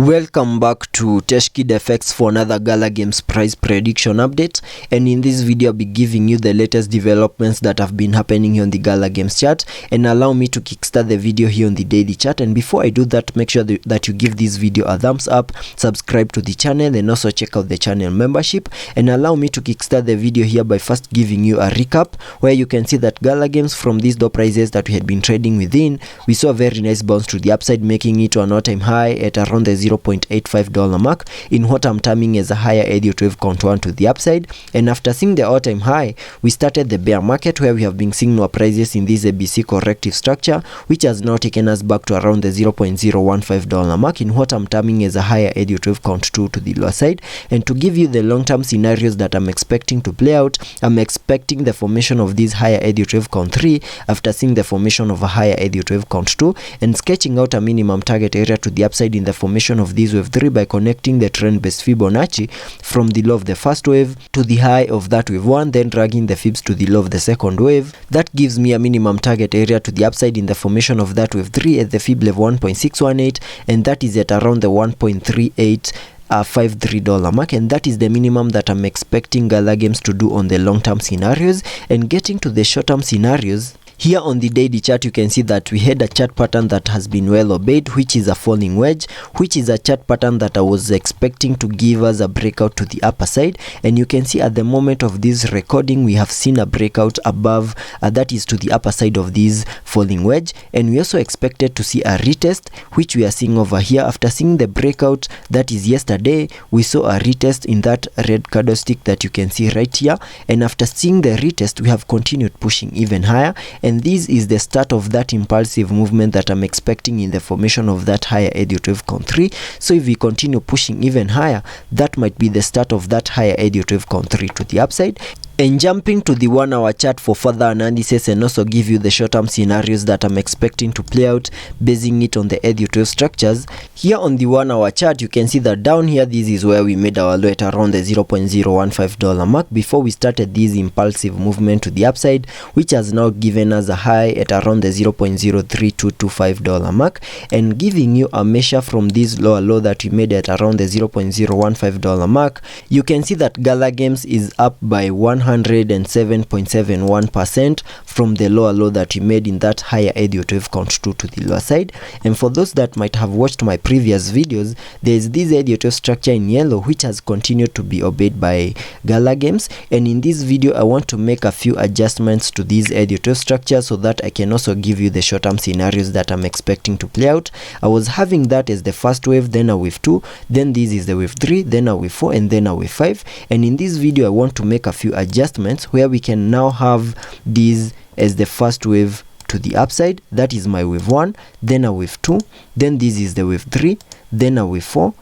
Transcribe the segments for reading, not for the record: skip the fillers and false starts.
Welcome back to Teshkid Effects for another Gala Games price prediction update, and in this video I'll be giving you the latest developments that have been happening here on the Gala Games chart. And allow me to kickstart the video here on the daily chart, and before I do that, make sure that you give this video a thumbs up, subscribe to the channel, and also check out the channel membership. And allow me to kickstart the video here by first giving you a recap, where you can see that Gala Games, from these low prices that we had been trading within, we saw a very nice bounce to the upside, making it to an all-time high at around the $0.85 mark in what I'm terming as a higher Elliot wave contour to the upside. And after seeing the all-time high, we started the bear market, where we have been seeing lower prices in this ABC corrective structure, which has now taken us back to around the $0.015 mark in what I'm terming as a higher Elliot wave contour to the lower side. And to give you the long-term scenarios that I'm expecting to play out, I'm expecting the formation of this higher Elliot wave count 3 after seeing the formation of a higher Elliot wave count 2 and sketching out a minimum target area to the upside in the formation of this wave 3 by connecting the trend-based Fibonacci from the low of the first wave to the high of that wave 1, then dragging the fibs to the low of the second wave. That gives me a minimum target area to the upside in the formation of that wave 3 at the fib level 1.618, and that is at around the $1.3853 mark, and that is the minimum that I'm expecting Gala Games to do on the long-term scenarios. And getting to the short-term scenarios, here on the daily chart, you can see that we had a chart pattern that has been well obeyed, which is a falling wedge, which is a chart pattern that I was expecting to give us a breakout to the upper side. And you can see at the moment of this recording, we have seen a breakout above, that is to the upper side of this falling wedge. And we also expected to see a retest, which we are seeing over here. After seeing the breakout that is yesterday, we saw a retest in that red candlestick that you can see right here. And after seeing the retest, we have continued pushing even higher. And this is the start of that impulsive movement that I'm expecting in the formation of that higher Elliot wave count 3. So if we continue pushing even higher, that might be the start of that higher Elliot wave count 3 to the upside. And jumping to the 1 hour chart for further analysis and also give you the short-term scenarios that I'm expecting to play out, basing it on the Elliot wave structures. Here on the 1 hour chart, you can see that down here, this is where we made our low at around the $0.015 mark before we started this impulsive movement to the upside, which has now given us a high at around the $0.03225 mark, and giving you a measure from this lower low that we made at around the $0.015 mark. You can see that Gala Games is up by 107.71% from the lower low that we made in that higher Elliot wave count 2 to the lower side. And for those that might have watched my previous videos, there is this Elliot wave structure in yellow which has continued to be obeyed by Gala Games. And in this video, I want to make a few adjustments to this Elliot wave structure so that I can also give you the short-term scenarios that I'm expecting to play out. I was having that as the first wave, then a wave 2, then this is the wave 3, then a wave 4, and then a wave 5. And in this video, I want to make a few adjustments where we can now have this as the first wave to the upside. That is my wave 1, then a wave 2, then this is the wave 3, then a wave 4,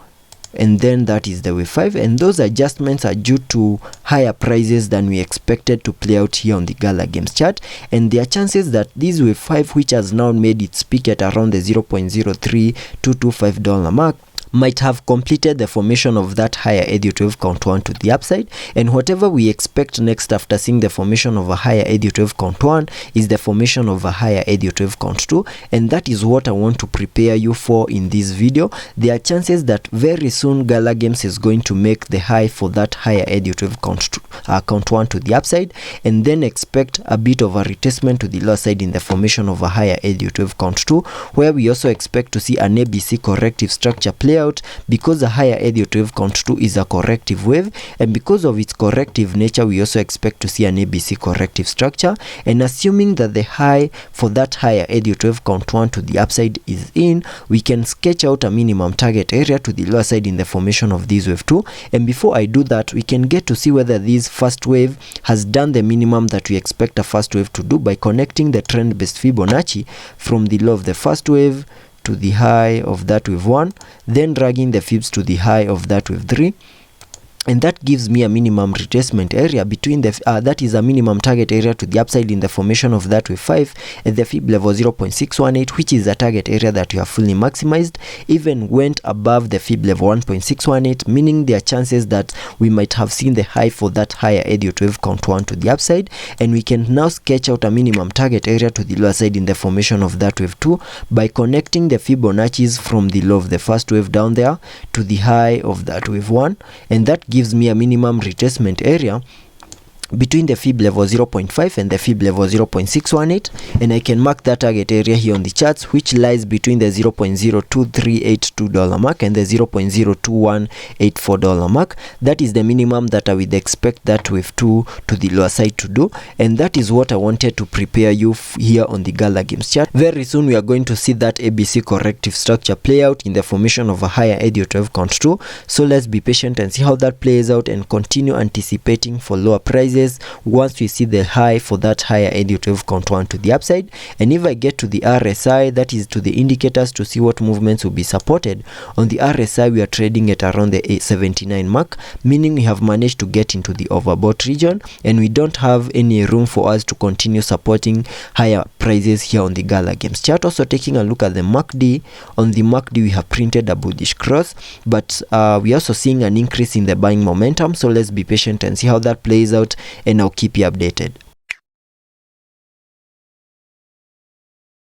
and then that is the wave 5. And those adjustments are due to higher prices than we expected to play out here on the Gala Games chart. And there are chances that this wave 5, which has now made its peak at around the $0.03225 mark, might have completed the formation of that higher Elliot wave count 1 to the upside. And whatever we expect next after seeing the formation of a higher Elliot wave count 1 is the formation of a higher Elliot wave count 2, and that is what I want to prepare you for in this video. There are chances that very soon Gala Games is going to make the high for that higher Elliot wave count 1 to the upside, and then expect a bit of a retracement to the lower side in the formation of a higher Elliot wave count 2, where we also expect to see an ABC corrective structure play out, because a higher Elliot wave count 2 is a corrective wave, and because of its corrective nature, we also expect to see an ABC corrective structure. And assuming that the high for that higher Elliot wave count 1 to the upside is in, we can sketch out a minimum target area to the lower side in the formation of this wave 2. And before I do that, we can get to see whether this first wave has done the minimum that we expect a first wave to do by connecting the trend-based Fibonacci from the low of the first wave to the high of that wave 1, then dragging the fibs to the high of that wave 3, and that gives me a minimum retracement area between the that is a minimum target area to the upside in the formation of that wave 5 at the fib level 0.618, which is a target area that you have fully maximized. Even went above the fib level 1.618, meaning there are chances that we might have seen the high for that higher Elliot wave count 1 to the upside, and we can now sketch out a minimum target area to the lower side in the formation of that wave 2 by connecting the Fibonacci's from the low of the first wave down there to the high of that wave 1, and that gives me a minimum retracement area between the fib level 0.5 and the fib level 0.618, and I can mark that target area here on the charts, which lies between the $0.02382 mark and the $0.02184 mark. That is the minimum that I would expect that wave 2 to the lower side to do, and that is what I wanted to prepare you here on the Gala Games chart. Very soon we are going to see that ABC corrective structure play out in the formation of a higher Elliot wave count 2, so let's be patient and see how that plays out and continue anticipating for lower prices once we see the high for that higher Elliot wave count 1 to the upside. And if I get to the RSI, that is to the indicators, to see what movements will be supported. On the RSI we are trading at around the 879 mark, meaning we have managed to get into the overbought region and we don't have any room for us to continue supporting higher prices here on the Gala Games chart. Also taking a look at the MACD, on the MACD we have printed a bullish cross, but we are also seeing an increase in the buying momentum, so let's be patient and see how that plays out, and I'll keep you updated.